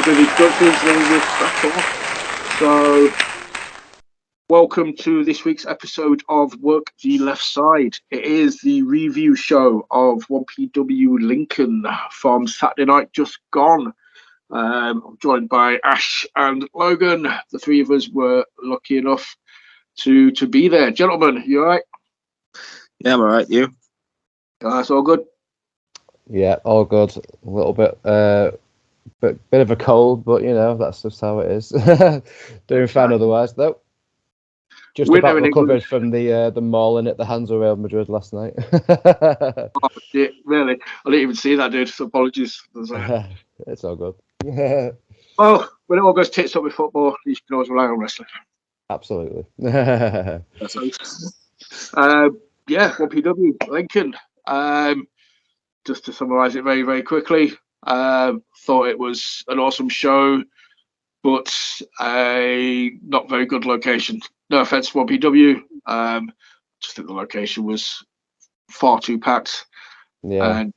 couple of introductions, then we'll crack on. So, welcome to this week's episode of Work the Left Side. It is the review show of 1PW Lincoln from Saturday night just gone. I'm joined by Ash and Logan. The three of us were lucky enough to be there. Gentlemen, you all right? Yeah, I'm all right. You? That's all good. Yeah, all good. A little bit of a cold, but you know that's just how it is. Doing fine otherwise, though. Just about recovered from the mauling at the hands of Real Madrid last night. Oh, shit, really? I didn't even see that, dude. So apologies. It's all good. Well, when it all goes tits up with football, you can always rely on wrestling. Absolutely. Yeah, 1PW Lincoln. Just to summarise it very, very quickly, thought it was an awesome show, but a not very good location. No offence to 1PW. Just think the location was far too packed. Yeah. And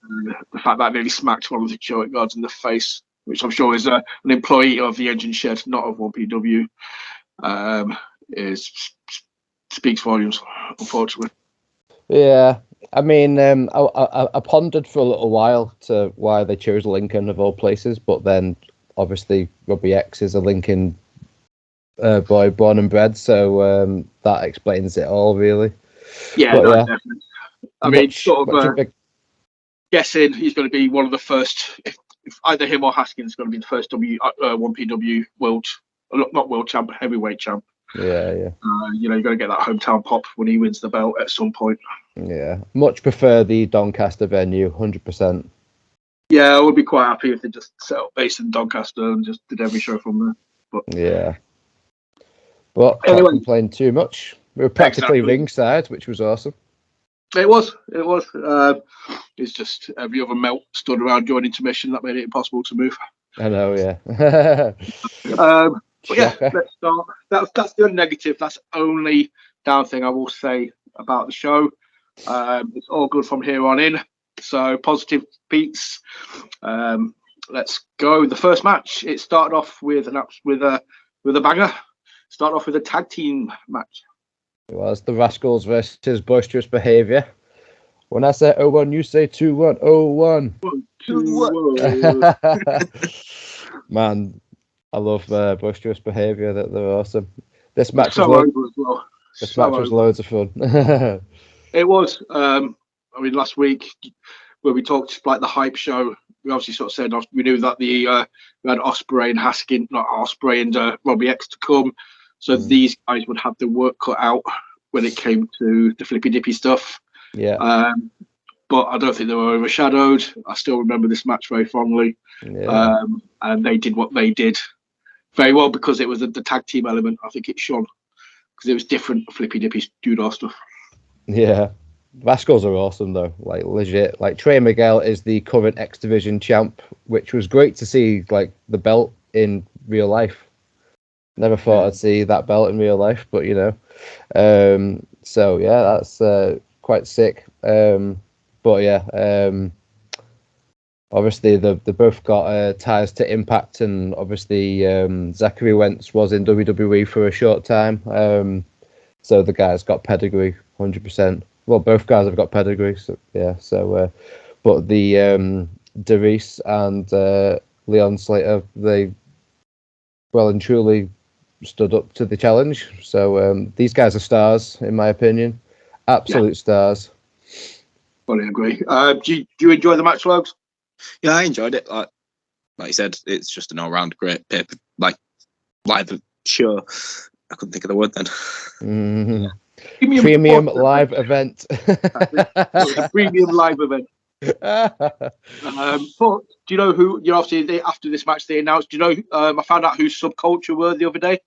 the fact that nearly smacked one of the security guards in the face, which I'm sure is an employee of the engine shed, not of 1PW, speaks volumes, unfortunately. Yeah. I mean, I pondered for a little while to why they chose Lincoln of all places, but then obviously Robbie X is a Lincoln boy born and bred, so that explains it all, really. Yeah, but, definitely. I mean, guessing he's going to be one of the first, if either him or Haskins is going to be the first 1PW world, not world champ, but heavyweight champ. Yeah. You're going to get that hometown pop when he wins the belt at some point. Yeah, much prefer the Doncaster venue, 100%. Yeah, I would be quite happy if they just set up base in Doncaster and just did every show from there. But yeah, but anyway, can't complain too much. We were practically ringside, which was awesome. It was. It's just every other melt stood around during intermission that made it impossible to move. I know, yeah. But yeah, let's start. That's the only negative. That's the only down thing I will say about the show. It's all good from here on in. So positive beats. Let's go. The first match. It started off with a banger. Started off with a tag team match. It was the Rascals versus Boisterous Behaviour. When I say 0-1, you say 2-1. 0-1. 2-1. Man, I love Boisterous Behaviour. They're awesome. This match was loads of fun. It was. I mean, last week where we talked like the hype show, we obviously sort of said we knew that we had Ospreay and Ospreay and Robbie X to come, so these guys would have the work cut out when it came to the flippy dippy stuff. Yeah. But I don't think they were overshadowed. I still remember this match very fondly. Yeah. And they did what they did very well because it was the tag team element. I think it shone because it was different flippy dippy doodah stuff. Yeah. Rascals are awesome though, like legit. Like Trey Miguel is the current X Division champ, which was great to see, like the belt in real life. Never thought I'd see that belt in real life, but you know. So yeah, that's quite sick. But yeah, obviously they both got ties to Impact, and obviously Zachary Wentz was in WWE for a short time. So the guy's got pedigree, 100%. Well, both guys have got pedigree, so yeah. So, but the DeReiss and Leon Slater, they well and truly stood up to the challenge. So these guys are stars, in my opinion. Absolute stars. Fully agree. Do you enjoy the match, Logs? Yeah, I enjoyed it. Like you said, it's just an all-round great paper, like live show. I couldn't think of the word then. Mm-hmm. Premium live event. Premium live event. But do you know who? Obviously after this match they announced. Do you know? I found out who Subculture were the other day.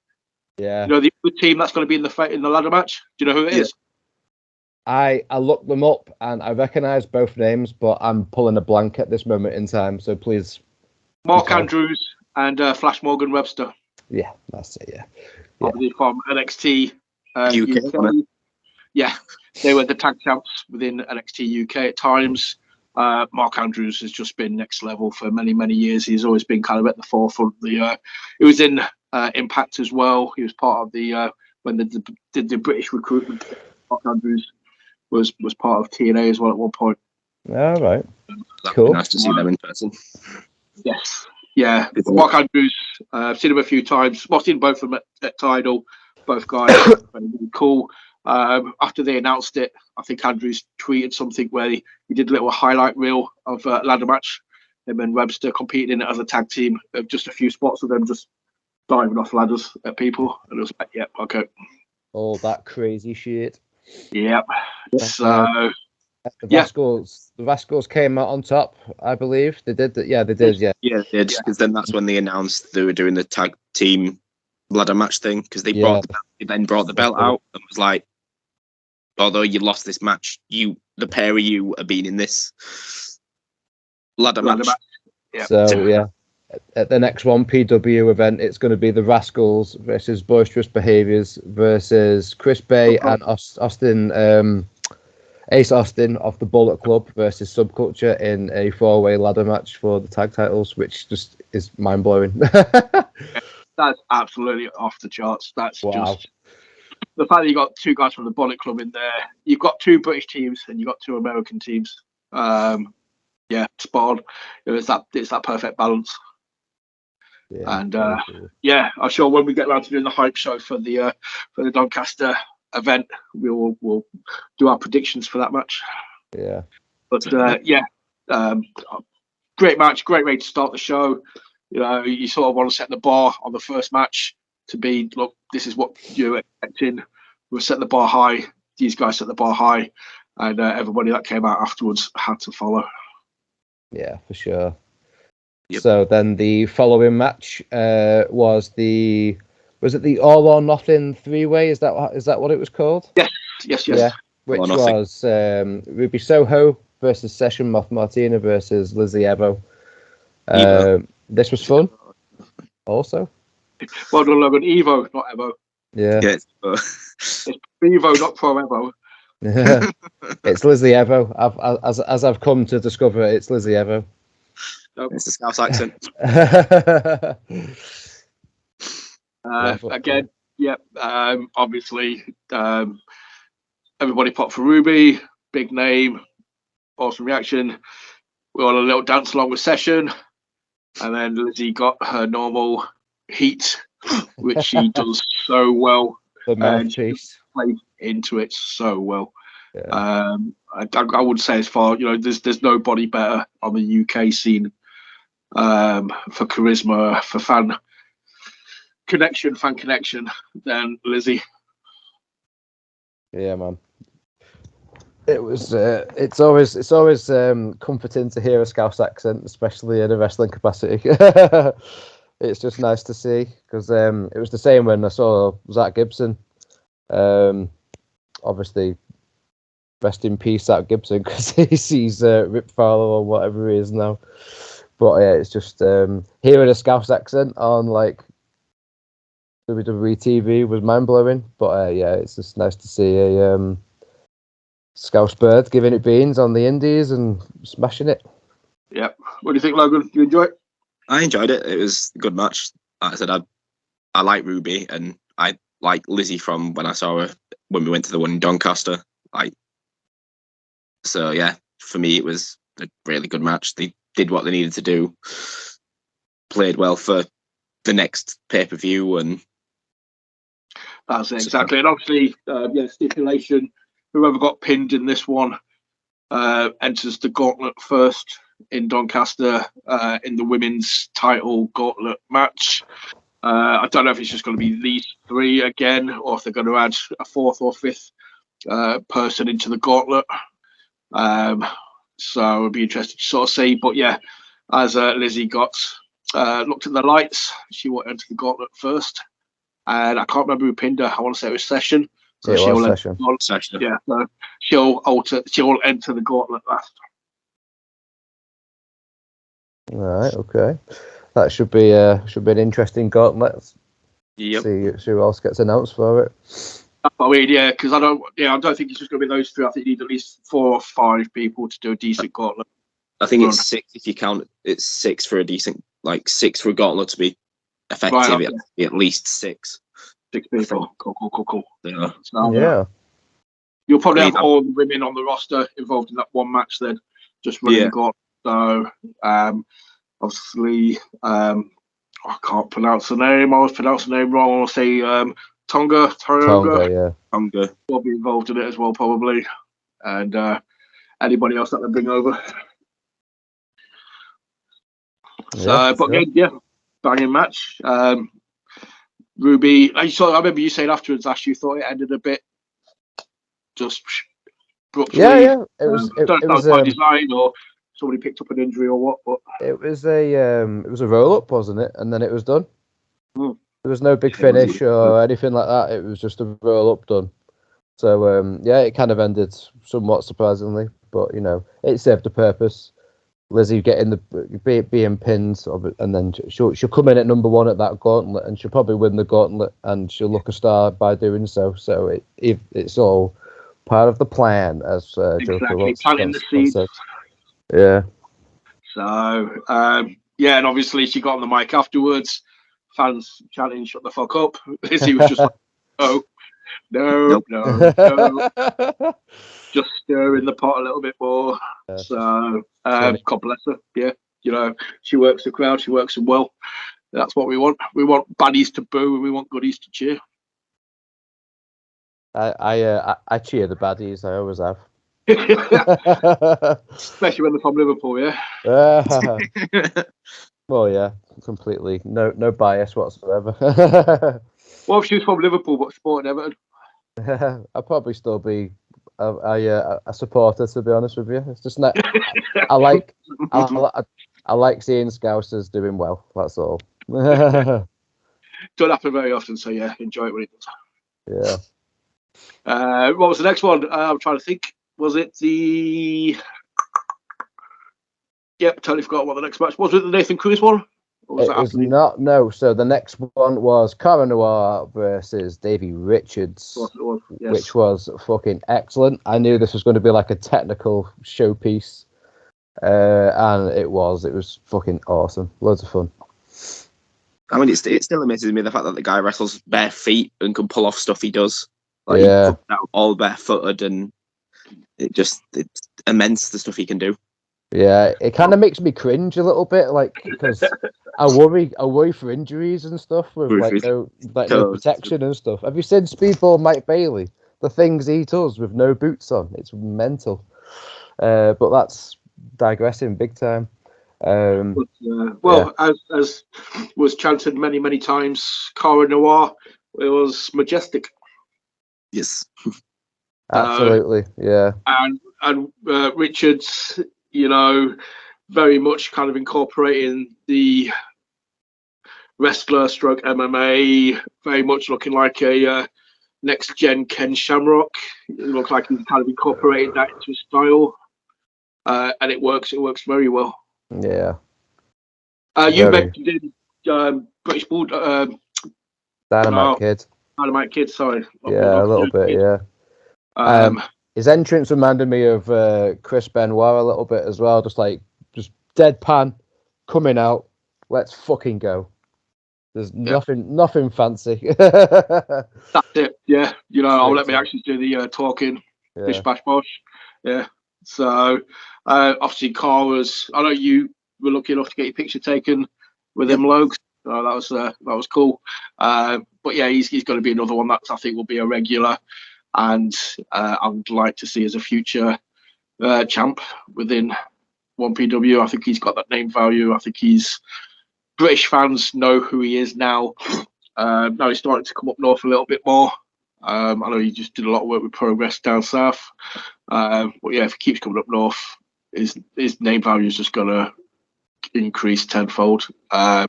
Yeah. You know the other team that's going to be in the ladder match. Do you know who it is? I looked them up and I recognise both names, but I'm pulling a blank at this moment in time. So please. Mark Andrews and Flash Morgan Webster. Yeah, that's it. Yeah. Obviously from NXT UK. Yeah, they were the tag champs within NXT UK at times. Mark Andrews has just been next level for many, many years. He's always been kind of at the forefront. He was in Impact as well. He was part of the when they did the British recruitment. Mark Andrews was part of TNA as well at one point. All right. That'd Cool. be nice to see them in person. Yes. Yeah. Mark Andrews, I've seen him a few times. I've seen both of them at Tidal. Both guys really cool. After they announced it, I think Andrews tweeted something where he did a little highlight reel of a ladder match. Him and Webster competing in it as a tag team. Just a few spots of them just diving off ladders at people. And it was like, yeah, okay. All that crazy shit. Yep. So the Rascals came out on top, I believe. They did that. Yeah, they did. Yeah. Yeah, they did. Because then that's when they announced they were doing the tag team ladder match thing. Because they brought the belt out and was like, although you lost this match, the pair of you are being in this ladder match. Yeah. So yeah, at the next one PW event, it's going to be the Rascals versus Boisterous Behaviors versus Chris Bay and Austin. Ace Austin of the Bullet Club versus Subculture in a 4-way ladder match for the tag titles, which just is mind blowing. That's absolutely off the charts. That's wow. Just the fact that you got two guys from the Bullet Club in there. You've got two British teams and you've got two American teams. Yeah, spot on. It's that perfect balance. Yeah, and yeah, I'm sure when we get around to doing the hype show for the Doncaster event, we'll do our predictions for that match. Yeah. But great match, great way to start the show. You know, you sort of want to set the bar on the first match to be, look, this is what you're expecting. We'll set the bar high. These guys set the bar high, and everybody that came out afterwards had to follow. Yeah, for sure. Yep. So then the following match was it the All or Nothing 3-way? Is that what it was called? Yes. Yeah, which was Ruby Soho versus Session Moth Martina versus Lizzie Evo. This was fun. Also, well done, Logan. Evo, not Evo. Yeah. It's Evo, not Pro Evo. It's Lizzie Evo. As I've come to discover, it's Lizzie Evo. Nope. It's the Scouse accent. Again, yep. Obviously, everybody popped for Ruby. Big name, awesome reaction. We all had a little dance along with Session, and then Lizzie got her normal heat, which she does so well. The mouthpiece played into it so well. Yeah. I would say as far, you know, there's nobody better on the UK scene for charisma, for fan connection than Lizzie. Yeah, man. It was. It's always comforting to hear a Scouse accent, especially in a wrestling capacity. It's just nice to see, because it was the same when I saw Zach Gibson. Obviously, rest in peace, Zach Gibson, because he sees Rip Fowler or whatever he is now. But yeah, it's just hearing a Scouse accent on like WWE TV was mind blowing. But yeah, it's just nice to see a Scouse bird giving it beans on the indies and smashing it. Yeah. What do you think, Logan? You enjoy it? I enjoyed it. It was a good match. Like I said, I like Ruby, and I like Lizzie from when I saw her when we went to the one in Doncaster. So yeah, for me it was a really good match. They did what they needed to do, played well for the next pay-per-view, and that's it, exactly. And obviously, stipulation: whoever got pinned in this one enters the gauntlet first in Doncaster in the women's title gauntlet match. I don't know if it's just going to be these three again, or if they're going to add a fourth or fifth person into the gauntlet. So I'll be interested to sort of see. But yeah, as Lizzie got looked at the lights, she will enter the gauntlet first. And I can't remember who pinned her. I want to say it was Session. So she'll Session. Yeah, so she'll enter the gauntlet last. All right, okay. That should be an interesting gauntlet. yep. See who else gets announced for it. I mean, yeah, because I don't think it's just going to be those three. I think you need at least 4 or 5 people to do a decent gauntlet. I think it's 6 if you count. It's 6 for a decent, 6 for a gauntlet to be effective. Right, okay. At least 6. 6 people. Cool. Yeah. So, Yeah. You'll probably have all the women on the roster involved in that one match then, just running the gauntlet. So, obviously, I can't pronounce the name. I always pronounce the name wrong. I'll say Tonga. Yeah. Tonga will be involved in it as well, probably. And anybody else that they bring over. So, banging match. Ruby, I remember you saying afterwards, Ash, you thought it ended a bit just abruptly. Yeah. It was by design or somebody picked up an injury or what. But it was a roll up, wasn't it? And then it was done. There was no big finish or anything like that. It was just a roll up done. So it kind of ended somewhat surprisingly, but it served a purpose. Lizzie getting being pinned, and then she'll come in at number 1 at that gauntlet, and she'll probably win the gauntlet, and she'll look a star by doing so. So it's all part of the plan, as Joker planting the seeds. Yeah. So and obviously she got on the mic afterwards. Fans chanting, "Shut the fuck up!" Lizzie was just like, "Oh, no. Just stir in the pot a little bit more." So, God bless her. Yeah, she works the crowd. She works them well. That's what we want. We want baddies to boo, and we want goodies to cheer. I cheer the baddies. I always have. Especially when they're from Liverpool, yeah. Well, yeah, completely. No bias whatsoever. Well, if she was from Liverpool but supporting Everton, I'd probably still be a supporter, to be honest with you. It's just not. I like seeing Scousers doing well. That's all. Don't happen very often, so yeah, enjoy it when it does. Yeah. What was the next one? I'm trying to think. Was it the? Yep, totally forgot what the next match was. Was it the Nathan Cruz one? It was not. No. So the next one was Cara Noir versus Davey Richards, which was fucking excellent. I knew this was going to be like a technical showpiece, and it was. It was fucking awesome. Loads of fun. I mean, it still amazes me the fact that the guy wrestles bare feet and can pull off stuff he does. He comes out all barefooted, and it's immense the stuff he can do. Yeah, it kind of makes me cringe a little bit, because I worry for injuries and stuff with no protection and stuff. Have you seen Speedball Mike Bailey? The things he does with no boots on, it's mental. But that's digressing big time. As was chanted many times, Cara Noir, it was majestic. Yes, absolutely, yeah. And Richards, very much kind of incorporating the wrestler stroke MMA, very much looking like a next gen Ken Shamrock. It looked like he's kind of incorporated that into his style, and it works. It works very well. Yeah. You mentioned British Bull Dynamite Kid. Dynamite Kid, sorry. Yeah, a little bit. Yeah. His entrance reminded me of Chris Benoit a little bit as well, just deadpan, coming out. Let's fucking go. There's nothing fancy. That's it. Yeah, I'll let me actually do the talking. Bish bash bosh. Yeah. So obviously, Cara's. I know you were lucky enough to get your picture taken with him, Logs. That was cool. But yeah, he's going to be another one that I think will be a regular. And I would like to see as a future champ within 1PW. I think he's got that name value. I think British fans know who he is now. Now he's starting to come up north a little bit more. I know he just did a lot of work with Progress down south. But yeah, if he keeps coming up north, his name value is just going to increase tenfold. And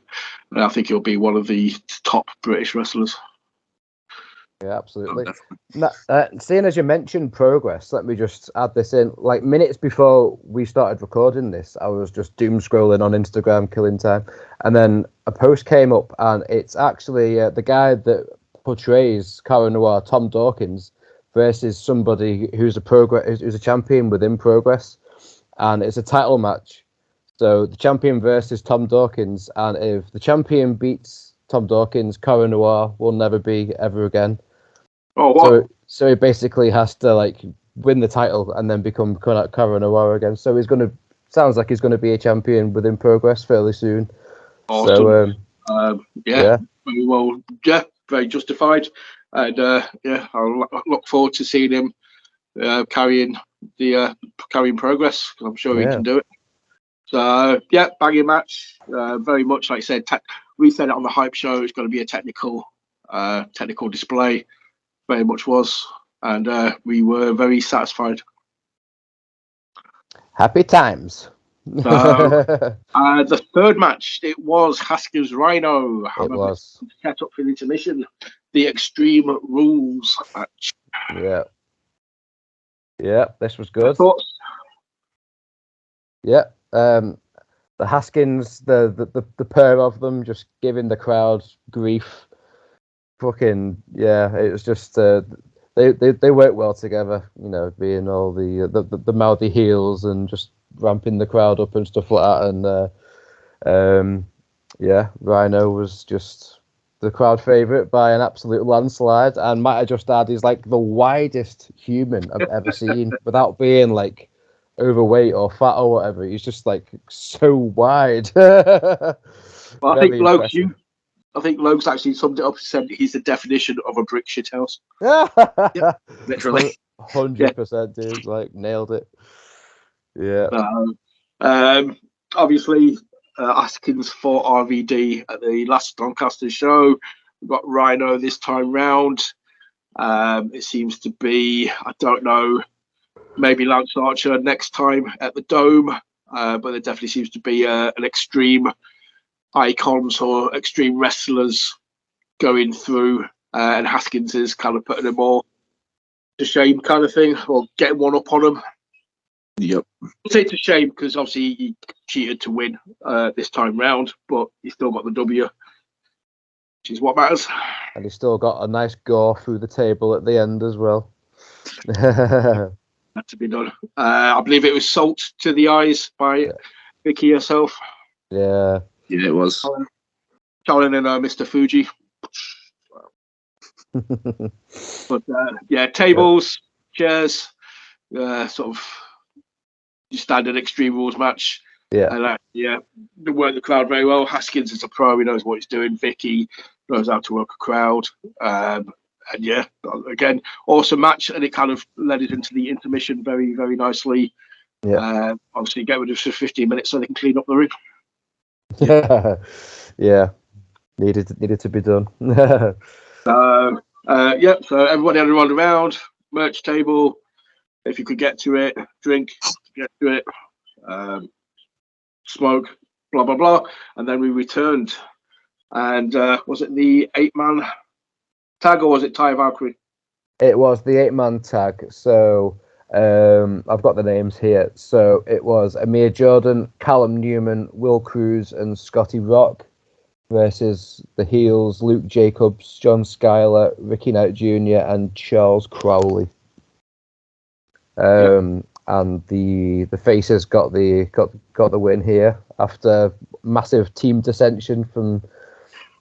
I think he'll be one of the top British wrestlers. Yeah, absolutely. Seeing as you mentioned Progress, let me just add this in. Minutes before we started recording this, I was just doom scrolling on Instagram, killing time, and then a post came up, and it's actually the guy that portrays Cara Noir, Tom Dawkins, versus somebody who's a champion within Progress, and it's a title match. So the champion versus Tom Dawkins, and if the champion beats Tom Dawkins, Cara Noir will never be ever again. Oh, what? So he basically has to like win the title and then become Cara Noir again. So sounds like he's gonna be a champion within Progress fairly soon. Awesome. So yeah, very well, yeah, very justified, and I'll look forward to seeing him carrying Progress. I'm sure he can do it. So yeah, banging match. Very much like I said, we said it on the hype show. It's going to be a technical display. Very much was, and we were very satisfied. Happy times. The third match, it was Haskins Rhino. It was set up for the intermission, the Extreme Rules match. Yeah, this was good. Thoughts? Yeah, the Haskins, the pair of them just giving the crowd grief. Fucking yeah, it was just they work well together. You know, being all the mouthy heels and just ramping the crowd up and stuff like that. And Rhino was just the crowd favourite by an absolute landslide. And might I just add, he's like the widest human I've ever seen without being like overweight or fat or whatever. He's just like so wide. Well, I think Logan's actually summed it up and said he's the definition of a brick shit house. Yep, literally. 100%, dude. Like, nailed it. Yeah. Obviously, Askins fought RVD at the last Doncaster show. We've got Rhino this time round. It seems to be, I don't know, maybe Lance Archer next time at the Dome. But there definitely seems to be an extreme icons or extreme wrestlers going through, and Haskins is kind of putting them all to shame, kind of thing, or getting one up on them. Yep. I'll say to shame because obviously he cheated to win this time round, but he still got the W, which is what matters. And he still got a nice gore through the table at the end as well. Had to be done. I believe it was salt to the eyes by Vicky herself. Yeah. Yeah, it was. Colin and Mr. Fuji. But tables, chairs, sort of standard Extreme Rules match. Yeah. And they worked the crowd very well. Haskins is a pro, he knows what he's doing. Vicky knows how to work a crowd. Again, awesome match, and it kind of led us into the intermission very, very nicely. Yeah. Obviously, get rid of for 15 minutes so they can clean up the ring. Yeah, needed to be done. So everybody had a run around, merch table, if you could get to it, drink, get to it, smoke, blah blah blah, and then we returned. And was it the 8-man tag or was it Ty Valkyrie? It was the 8-man tag. So I've got the names here. So it was Amir Jordan, Callum Newman, Will Cruz, and Scotty Rock versus the heels Luke Jacobs, John Schuyler, Ricky Knight Jr., and Charles Crowley. And the faces got the win here after massive team dissension from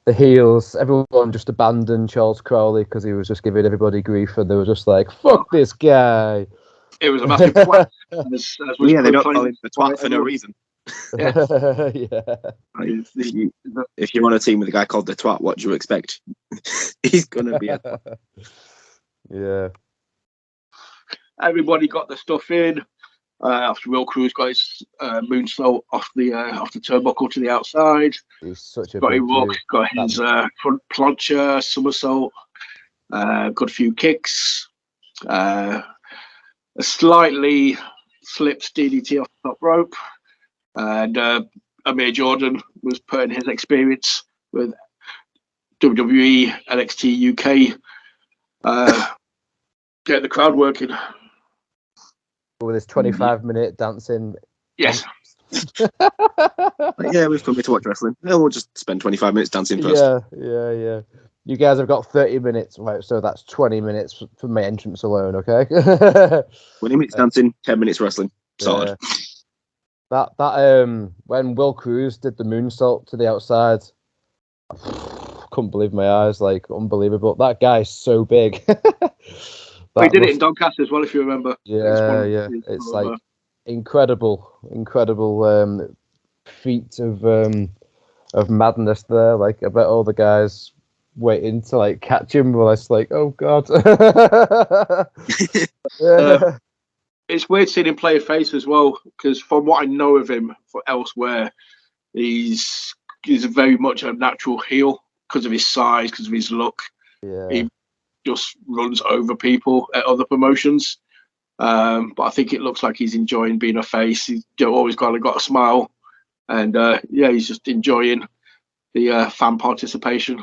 the heels. Everyone just abandoned Charles Crowley because he was just giving everybody grief, and they were just like, "Fuck this guy." It was a massive twat. They don't call him the twat for no reason. Yeah. If you're on a team with a guy called the twat, what do you expect? He's gonna be a twat. Yeah. Everybody got the stuff in. After Will Cruz got his moonsault off the turnbuckle to the outside. He's such a Scotty Rock got his front plancher, somersault, got a few kicks, a slightly slipped DDT off the top rope, and Amir Jordan was putting his experience with WWE NXT UK, get the crowd working. With his 25-minute dancing. Yes. Yeah, we've come here to watch wrestling. Yeah, we'll just spend 25 minutes dancing first. Yeah. You guys have got 30 minutes, right? So that's 20 minutes for my entrance alone, okay? 20 minutes dancing, 10 minutes wrestling. Solid. That when Will Cruz did the moonsault to the outside, couldn't believe my eyes, like unbelievable. That guy's so big. He did it in Doncaster as well, if you remember. Yeah. It's like incredible feat of madness there. Like I bet all the guys waiting to like catch him were just like, oh god. Yeah. It's weird seeing him play a face as well, because from what I know of him for elsewhere, he's very much a natural heel because of his size, because of his look. Yeah. He just runs over people at other promotions. But I think it looks like he's enjoying being a face. He's always got a smile, and he's just enjoying the fan participation,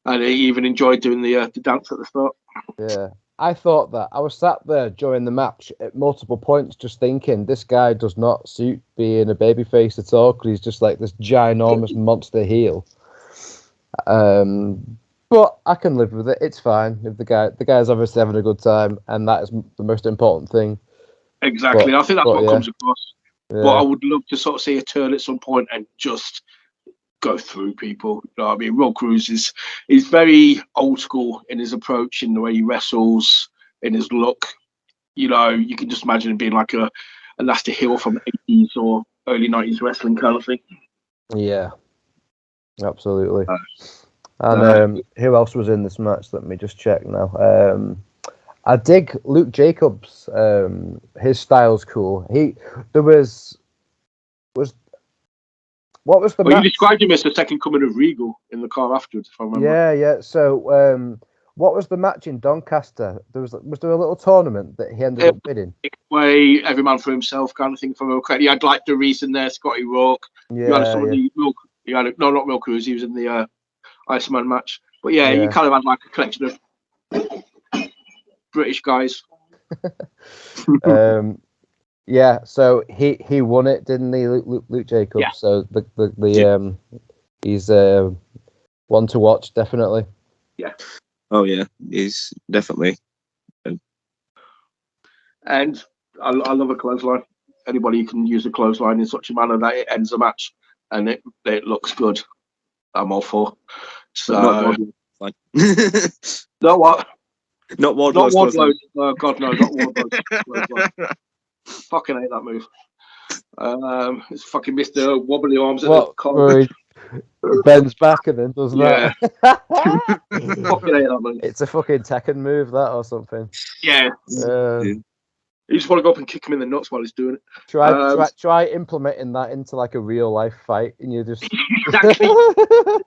and he even enjoyed doing the dance at the start. Yeah, I thought that. I was sat there during the match at multiple points, just thinking this guy does not suit being a babyface at all, because he's just like this ginormous monster heel. But I can live with it. It's fine. If the guy's obviously having a good time, and that is the most important thing. Exactly. I think that's what comes across. Yeah. But I would love to sort of see a turn at some point and just go through people. You know what I mean? Will Cruz is very old school in his approach, in the way he wrestles, in his look. You know, you can just imagine him being like a nasty heel from the 80s or early 90s wrestling kind of thing. Yeah, absolutely. And who else was in this match? Let me just check now. I dig Luke Jacobs. His style's cool. What was the match? You described him as the second coming of Regal in the car afterwards, if I remember. Yeah. So, what was the match in Doncaster? Was there a little tournament that he ended up winning? Way every man for himself kind of thing. From correct, he had like the reason there, Scotty Rourke. Yeah. You had somebody. You had not Will Cruz. He was in the Iceman match. But yeah, you kind of had like a collection of British guys. Yeah, so he won it, didn't he, Luke Jacobs? Yeah. So he's one to watch, definitely. Yeah. Oh yeah, he's definitely. And I love a clothesline. Anybody who can use a clothesline in such a manner that it ends a match and it looks good, I'm all for. So not what? Not Wardlow's. Not Wardlow. Oh God, no, not Wardlow. Fucking hate that move. It's fucking Mr. Wobbly Arms at the corner. He bends back and then does that. Fucking hate that move. It's a fucking Tekken move, that, or something. Yeah. You just want to go up and kick him in the nuts while he's doing it. Try implementing that into like a real life fight, and you just exactly.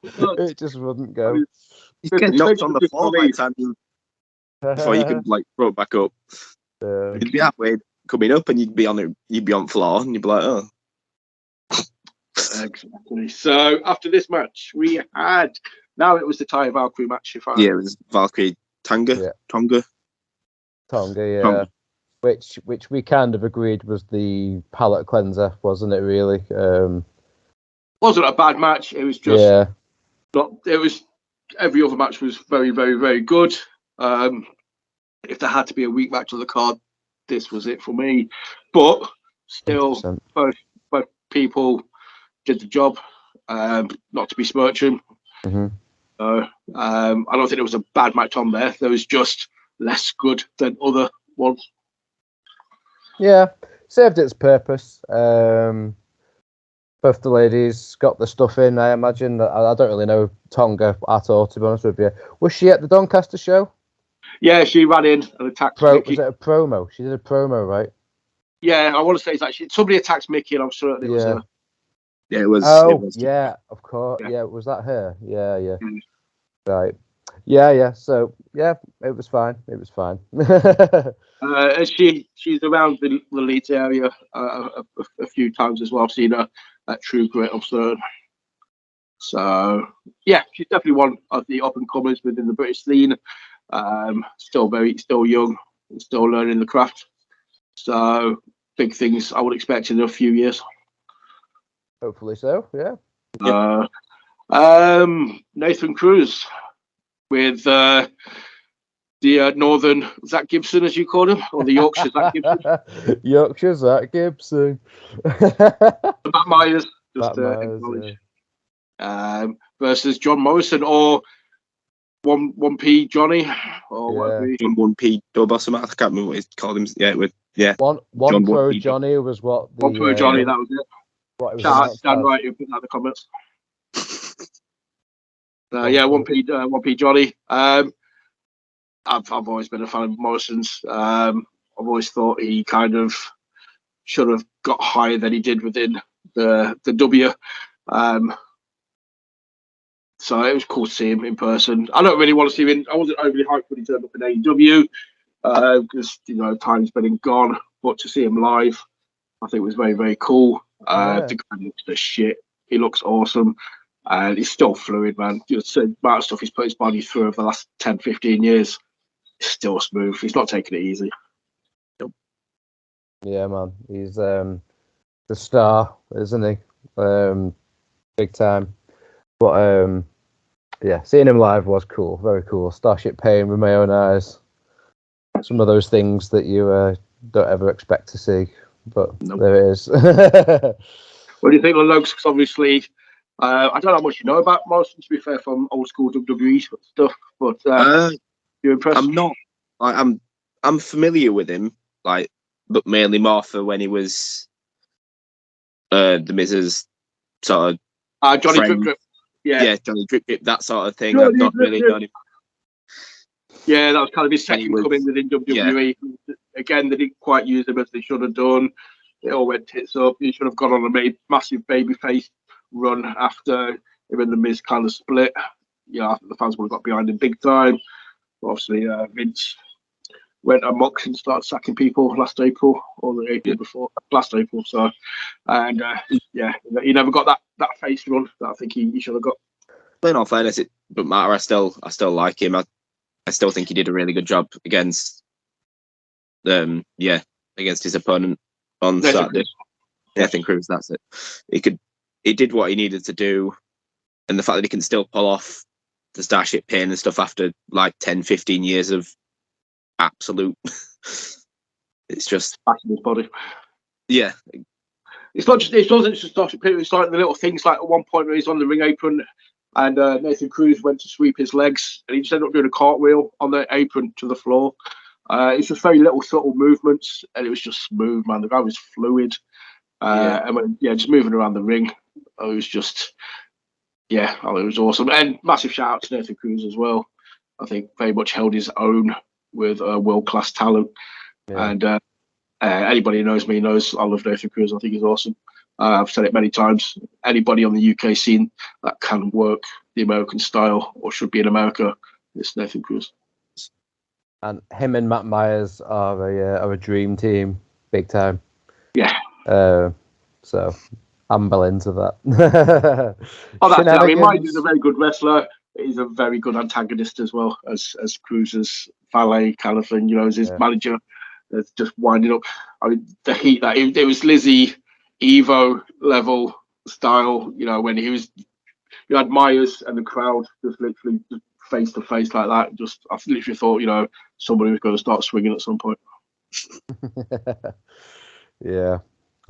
It just wouldn't go. You get knocked on the floor by the time before you could like throw it back up. You'd be halfway coming up, and you'd be on floor, and you'd be like, oh. Exactly. So after this match, we had it was the Taya Valkyrie match. It was Valkyrie Tonga. Tonga, yeah. Which we kind of agreed was the palate cleanser, wasn't it? Really, wasn't a bad match. It was just it was every other match was very, very, very good. If there had to be a weak match on the card, this was it for me. But still, both people did the job. Not to besmirch him. Mm-hmm. I don't think there was a bad match on there. There was just less good than other ones. Yeah, served its purpose. Both the ladies got the stuff in, I imagine. I don't really know Tonga at all, to be honest with you. Was she at the Doncaster show? Yeah, she ran in and attacked Mickey. Was it a promo? She did a promo, right? Yeah, I want to say it's actually somebody attacked Mickey, and I'm certain it was her. Yeah, it was. Oh, it was. Yeah, of course. Yeah, was that her? Yeah. Right. Yeah. So, yeah, it was fine. She's around the Leeds area a few times as well. I've seen her at True Grit Absurd. So yeah, she's definitely one of the up and comers within the British scene. Still young, still learning the craft. So big things I would expect in a few years. Hopefully so. Yeah. Nathan Cruz with the northern Zach Gibson, as you call him, or the Yorkshire Zach Gibson. Yorkshire Zach Gibson. Matt Myers, just Matt Myers, acknowledge. Versus John Morrison or 1P Johnny or whatever. John 1P double or something. I can't remember what he called him. One John Pro 1P. Johnny was what the 1 Pro Johnny, that was it. What it was Shout out announced to Dan as. Wright who put that in the comments. 1P Johnny. I've always been a fan of Morrison's. I've always thought he kind of should have got higher than he did within the W. So it was cool to see him in person. I don't really want to see him. I wasn't overly hyped when he turned up in AEW because time's been gone. But to see him live, I think it was very, very cool. The guy looks the shit. He looks awesome. And he's still fluid, man. Just the amount of stuff he's put his body through over the last 10, 15 years. He's still smooth. He's not taking it easy. Yeah, man. He's the star, isn't he? Big time. But yeah, seeing him live was cool. Very cool. Starship Pain with my own eyes. Some of those things that you don't ever expect to see. But there it is. What do you think of Lokes? Because obviously, I don't know how much you know about Morrison, to be fair, from old school WWE stuff. But you're impressed? I'm not. I'm familiar with him, but mainly more for when he was the Miz's sort of Johnny friend. Drip Drip. Yeah, Johnny Drip Drip, that sort of thing. I've not really known him. Yeah, that was kind of his second coming within WWE. Yeah. Again, they didn't quite use him as they should have done. It all went tits up. He should have gone on a massive babyface run after him and the Miz kind of split. I think the fans would have got behind him big time. But obviously, Vince went amok and started sacking people last April or the April before last April. So, and he never got that face run that I think he should have got. In all fairness, it doesn't matter. I still like him. I still think he did a really good job against his opponent on Saturday. Nathan Cruz, that's it. He did what he needed to do, and the fact that he can still pull off the Starship Pain and stuff after 10, 15 years of absolute it's just back in his body. Yeah. It wasn't just Starship Pain, it's like the little things like at one point where he's on the ring apron and Nathan Cruz went to sweep his legs and he just ended up doing a cartwheel on the apron to the floor. It's just very little subtle movements and it was just smooth, man. The guy was fluid. Just moving around the ring. It was just, it was awesome. And massive shout out to Nathan Cruz as well. I think very much held his own with world-class talent. Yeah. And anybody who knows me knows I love Nathan Cruz. I think he's awesome. I've said it many times. Anybody on the UK scene that can work the American style or should be in America, it's Nathan Cruz. And him and Matt Myers are a dream team, big time. Yeah. So I'm well into that. Myers is a very good wrestler. He's a very good antagonist as well as Cruz's valet kind of thing. As his manager, that's just winding up. I mean, the heat that it was Lizzie Evo level style. When you had Myers and the crowd just literally face to face like that. I literally thought somebody was going to start swinging at some point. Yeah.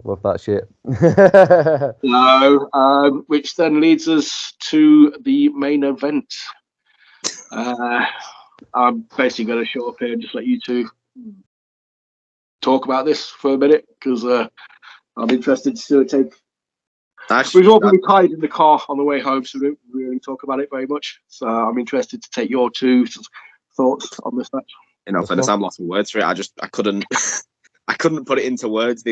Love that shit. Which then leads us to the main event. I'm basically going to show up here and just let you two talk about this for a minute because I'm interested to take. We've all been tied in the car on the way home, so we don't really talk about it very much. So I'm interested to take your two thoughts on this match. I'm lost for words for it. I couldn't put it into words.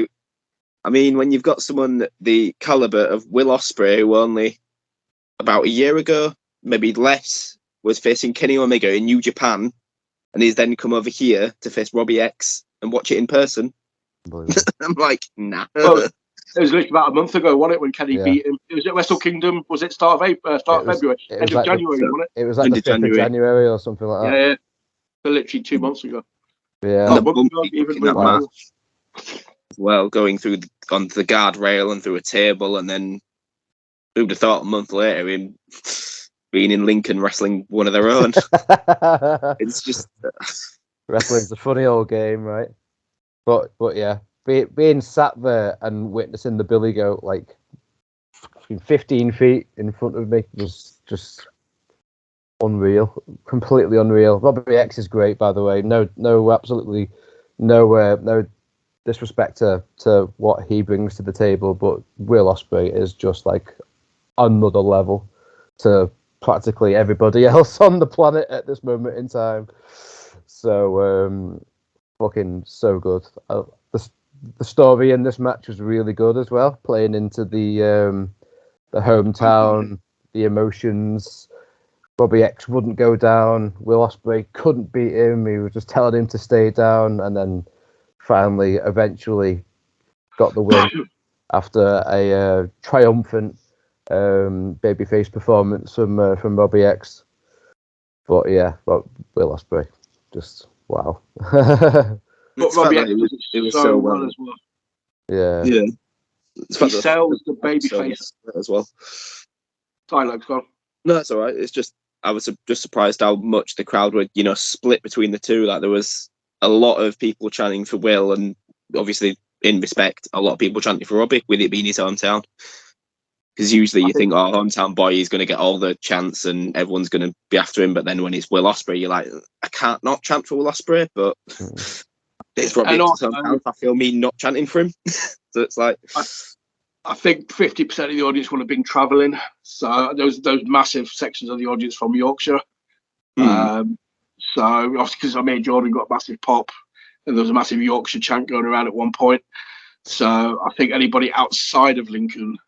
I mean, when you've got someone the caliber of Will Ospreay, who only about a year ago, maybe less, was facing Kenny Omega in New Japan, and he's then come over here to face Robbie X and watch it in person. I'm like, nah. Well, it was literally about a month ago, wasn't it, when Kenny beat him? It was at Wrestle Kingdom. Was it start of February? End of January, wasn't it? It was like the 5th of January or something like that. Yeah. So literally 2 months ago. Yeah. And the bump in that match. Well, going onto the guardrail and through a table, and then who'd have thought a month later him being in Lincoln wrestling one of their own. It's just wrestling's a funny old game, right? But yeah, being sat there and witnessing the Billy Goat like 15 feet in front of me was just unreal, completely unreal. Robbie X is great, by the way. No, absolutely no disrespect to what he brings to the table, but Will Ospreay is just like another level to practically everybody else on the planet at this moment in time. So fucking so good. The story in this match was really good as well, playing into the hometown, the emotions. Robbie X wouldn't go down. Will Ospreay couldn't beat him. He was just telling him to stay down, and then finally, eventually, got the win after a triumphant babyface performance from Robbie X. But yeah, Will Ospreay, just wow. But Robbie X was so well as well. Yeah. He sells the babyface as well. Sorry, Lex, go on. No, that's all right. It's just I was just surprised how much the crowd were, split between the two. Like there was a lot of people chanting for Will, and obviously, in respect, a lot of people chanting for Robbie, with it being his hometown. Because usually you think, oh, hometown boy, he's going to get all the chants and everyone's going to be after him. But then when it's Will Ospreay, you're like, I can't not chant for Will Ospreay, but it's Robbie X's hometown. I feel me not chanting for him. So it's like, I think 50% of the audience would have been travelling. So those massive sections of the audience from Yorkshire. So obviously, because I made Jordan got a massive pop, and there was a massive Yorkshire chant going around at one point. So I think anybody outside of Lincoln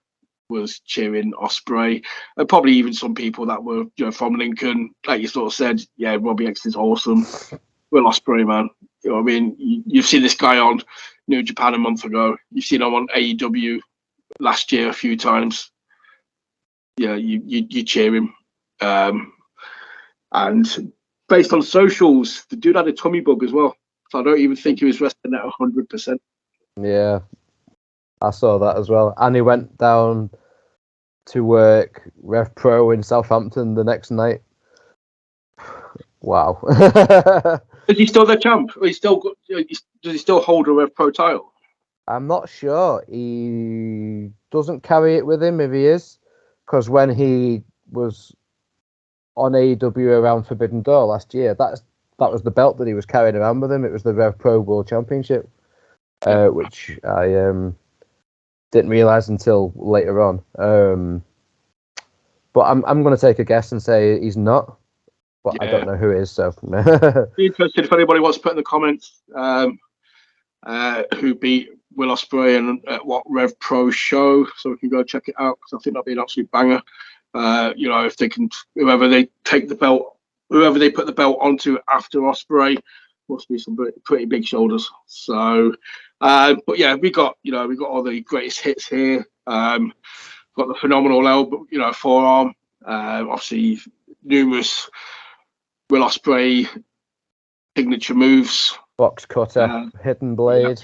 was cheering Ospreay, and probably even some people that were from Lincoln, like you sort of said, yeah, Robbie X is awesome. Will Ospreay, man. You know what I mean? You've seen this guy on New Japan a month ago. You've seen him on AEW last year a few times. Yeah, you cheer him. And based on socials, the dude had a tummy bug as well. So I don't even think he was wrestling at 100%. Yeah, I saw that as well. And he went down to work Rev Pro in Southampton the next night. Wow. Is he still the champ? Does he still hold a Rev Pro title? I'm not sure. He doesn't carry it with him if he is, because when he was on AEW around Forbidden Door last year, that was the belt that he was carrying around with him. It was the Rev Pro World Championship, which I didn't realize until later on. But I'm going to take a guess and say he's not. But I don't know who it is. So be interested if anybody wants to put in the comments who beat Will Ospreay and at what Rev Pro show, so we can go check it out, because I think that'd be an absolute banger. If they can, whoever they put the belt onto after Ospreay, must be some pretty big shoulders. So, but yeah, we got all the greatest hits here. Got the phenomenal elbow, forearm. Obviously, numerous Will Ospreay signature moves. Box cutter, hidden blade.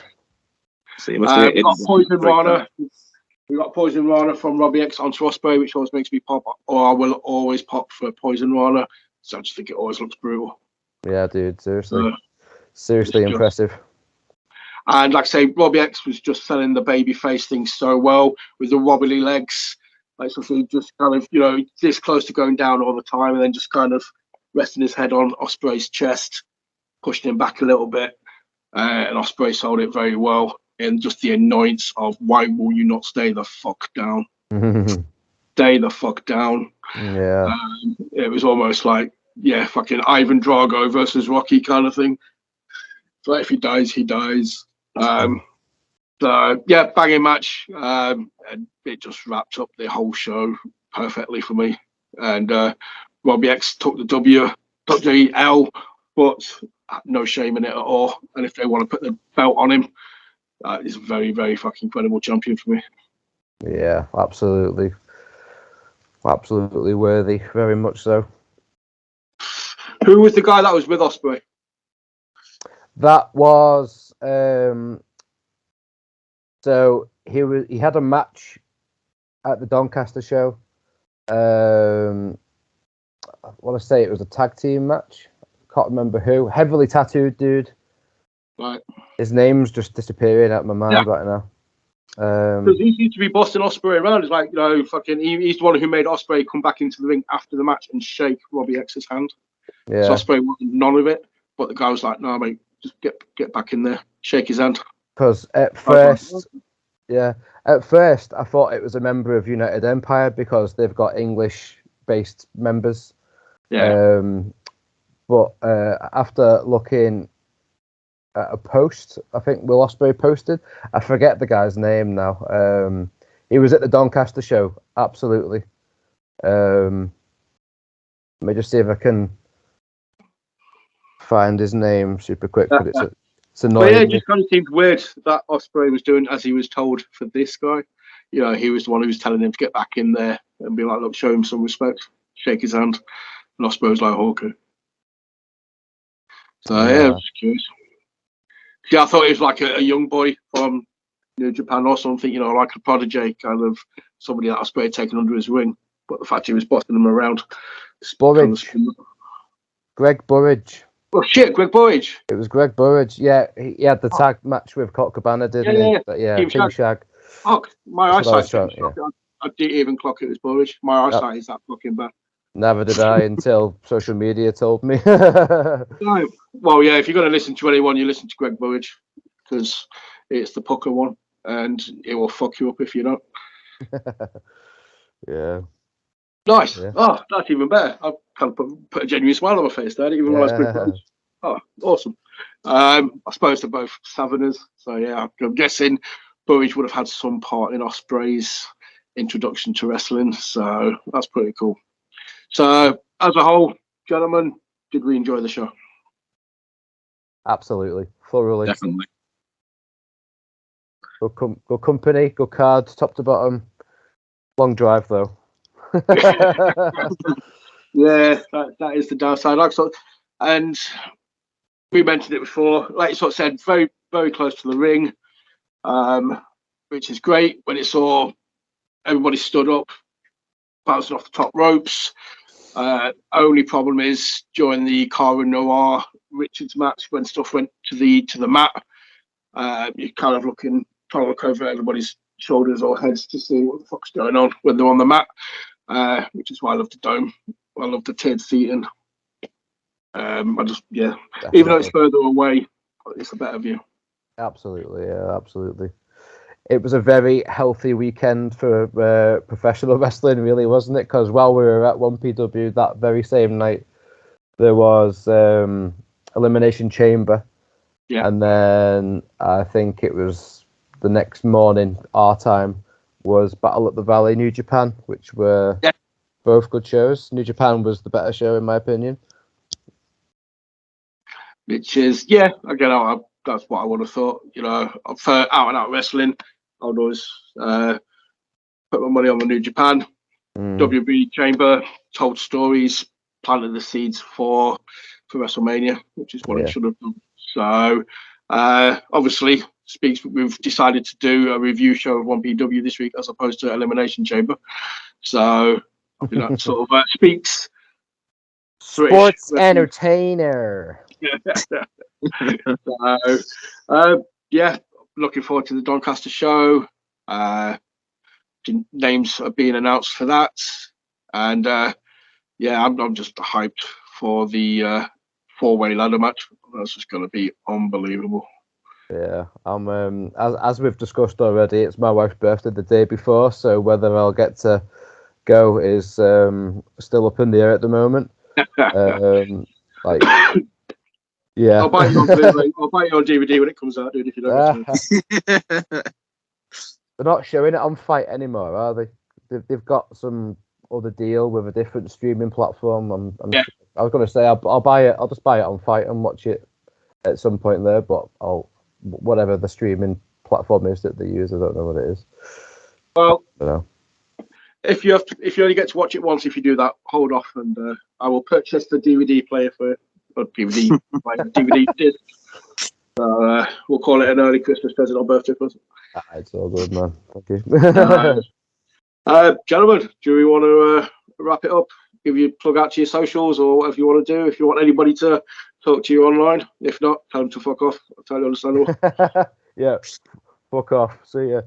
So you must we got Poison Rana. We got Poison Rana from Robbie X onto Ospreay, which always makes me pop, or I will always pop for Poison Rana. So I just think it always looks brutal. Yeah, dude, seriously impressive. And like I say, Robbie X was just selling the babyface thing so well with the wobbly legs, like something just kind of this close to going down all the time, and then just kind of resting his head on Ospreay's chest, pushing him back a little bit, and Ospreay sold it very well. And just the annoyance of, why will you not stay the fuck down? Stay the fuck down. Yeah. It was almost like, fucking Ivan Drago versus Rocky kind of thing. So if he dies, he dies. So yeah, banging match. And it just wrapped up the whole show perfectly for me. And Robbie X took the L, but no shame in it at all. And if they want to put the belt on him, he's a very, very fucking credible champion for me. Yeah, absolutely. Absolutely worthy, very much so. Who was the guy that was with Ospreay? That was so he had a match at the Doncaster show. want to say it was a tag team match. Can't remember who. Heavily tattooed dude. Right. His name's just disappearing out of my mind right now. Because he seems to be bossing Ospreay around. It's like, fucking, he's the one who made Ospreay come back into the ring after the match and shake Robbie X's hand. Yeah. So Ospreay wanted none of it, but the guy was like, "No, mate, just get back in there, shake his hand." Because at first I thought it was a member of United Empire because they've got English-based members. Yeah. But after looking at a post, I think Will Ospreay posted. I forget the guy's name now. He was at the Doncaster show. Absolutely. Let me just see if I can find his name super quick, but it's annoying. But yeah, it just kind of seemed weird that Ospreay was doing as he was told for this guy. He was the one who was telling him to get back in there and be like, "Look, show him some respect, shake his hand." And Ospreay was like, "Okay." So yeah, I was curious. Yeah, I thought he was like a young boy from New Japan or something, like a prodigy, kind of somebody that Ospreay had taken under his wing. But the fact he was bossing him around. Burridge. Greg Burridge. Oh shit, Greg Burridge. It was Greg Burridge. Yeah, he had the tag match with Colt Cabana, didn't he? But Team Shag. Fuck, my eyesight. I didn't even clock it was Burridge. My eyesight is that fucking bad. Never did I until social media told me. No. Well, yeah, if you're going to listen to anyone, you listen to Greg Burridge because it's the pucker one and it will fuck you up if you don't. Yeah. Nice. Yeah. Oh, that's even better. I kind of put a genuine smile on my face there. I didn't even realize Greg Burridge. Oh, awesome. I suppose they're both Southerners. So, yeah, I'm guessing Burridge would have had some part in Ospreay's introduction to wrestling. So that's pretty cool. So, as a whole, gentlemen, did we enjoy the show? Absolutely. Thoroughly. Definitely. Good company, good cards, top to bottom. Long drive, though. Yeah, that is the downside. And we mentioned it before. Like you sort of said, very, very close to the ring, which is great. When it saw everybody stood up, bouncing off the top ropes. Only problem is during the Cara Noir Richards match when stuff went to the mat, you're kind of trying to look over everybody's shoulders or heads to see what the fuck's going on when they're on the mat, which is why I love the dome. I love the tiered seating. Definitely. Even though it's further away, it's a better view. Absolutely, yeah, absolutely. It was a very healthy weekend for professional wrestling, really, wasn't it? Because while we were at 1PW that very same night, there was Elimination Chamber. Yeah. And then I think it was the next morning, our time, was Battle at the Valley, New Japan, which were both good shows. New Japan was the better show, in my opinion. Which is, again, that's what I would have thought. For out-and-out wrestling, I would always put my money on the New Japan. WB Chamber told stories, planted the seeds for WrestleMania, which is what it should have done. So, obviously, we've decided to do a review show of 1PW this week as opposed to Elimination Chamber. So, I think that sort of speaks. Sports entertainer. Looking forward to the Doncaster show. Names are being announced for that, and I'm just hyped for the four-way ladder match. That's just going to be unbelievable. Yeah, I'm. As we've discussed already, it's my wife's birthday the day before, so whether I'll get to go is still up in the air at the moment. Yeah. I'll buy you on Blu-ray. I'll buy you on DVD when it comes out, dude. If you don't. They're not showing it on Fight anymore, are they? They've got some other deal with a different streaming platform. I was going to say I'll buy it. I'll just buy it on Fight and watch it at some point there. But whatever the streaming platform is that they use, I don't know what it is. Well, I don't know. If you only get to watch it once, if you do that, hold off, and I will purchase the DVD player for it. Or DVD, DVD disc. So we'll call it an early Christmas present or birthday present. It's all good, man. Thank you. Gentlemen, do we want to wrap it up? give you plug out to your socials or whatever you want to do. If you want anybody to talk to you online, if not, tell them to fuck off. I totally understandable. Yeah, fuck off. See ya.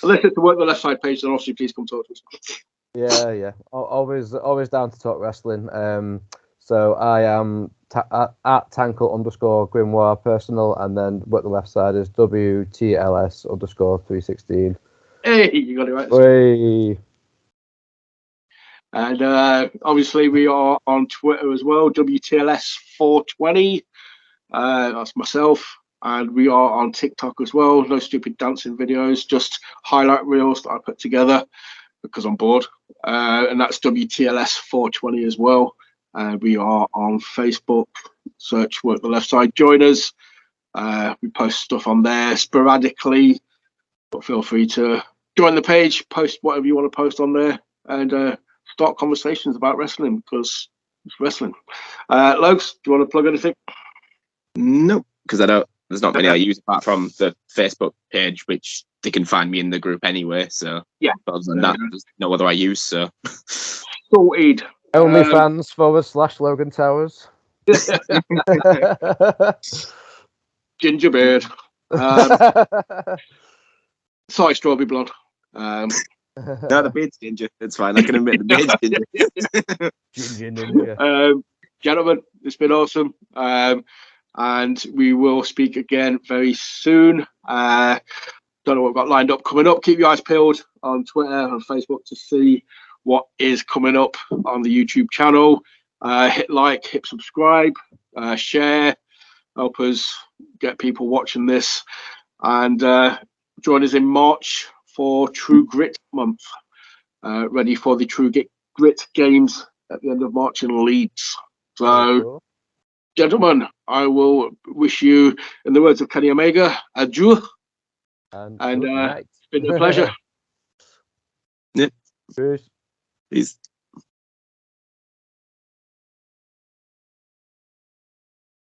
Unless it's to work the left side page, then obviously please come talk to us. Yeah. Always down to talk wrestling. So I am at Tankle_Grimoire personal, and then what the left side is WTLS_316. Hey, you got it right. Hey. And obviously we are on Twitter as well, WTLS420. That's myself. And we are on TikTok as well. No stupid dancing videos, just highlight reels that I put together because I'm bored. And that's WTLS420 as well. We are on Facebook. Search Work the Left Side. Join us. We post stuff on there sporadically, but feel free to join the page, post whatever you want to post on there, and start conversations about wrestling because it's wrestling. Lokes, do you want to plug anything? No, because there's not many I use apart from the Facebook page, which they can find me in the group anyway. So yeah, other than that, there's no other I use. So sorted. OnlyFans/Logan Towers. Ginger beard. Sorry, strawberry blonde. No, the beard's ginger. It's fine. I can admit the beard's ginger. Ginger ninja. Gentlemen, it's been awesome. And we will speak again very soon. Don't know what we've got lined up coming up. Keep your eyes peeled on Twitter and Facebook to see what is coming up on the YouTube channel. Hit like, hit subscribe, share, help us get people watching this, and join us in March for True Grit Month. Ready for the True Grit Games at the end of March in Leeds. So, Cool. Gentlemen, I will wish you, in the words of Kenny Omega, adieu. And it's been a pleasure. Yeah. Peace. Peace.